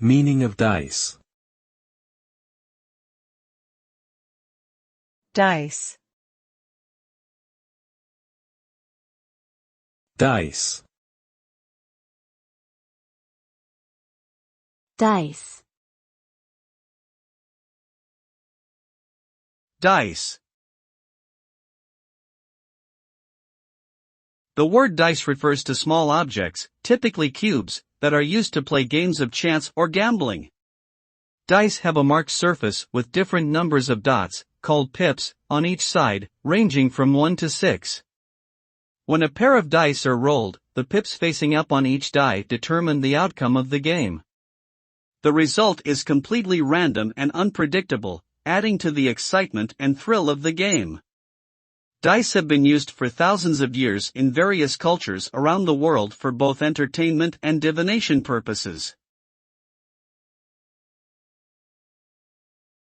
Meaning of dice. Dice. Dice. Dice. Dice. The word dice refers to small objects, typically cubes, that are used to play games of chance or gambling. Dice have a marked surface with different numbers of dots, called pips, on each side, ranging from 1 to 6. When a pair of dice are rolled, the pips facing up on each die determine the outcome of the game. The result is completely random and unpredictable, adding to the excitement and thrill of the game. Dice have been used for thousands of years in various cultures around the world for both entertainment and divination purposes.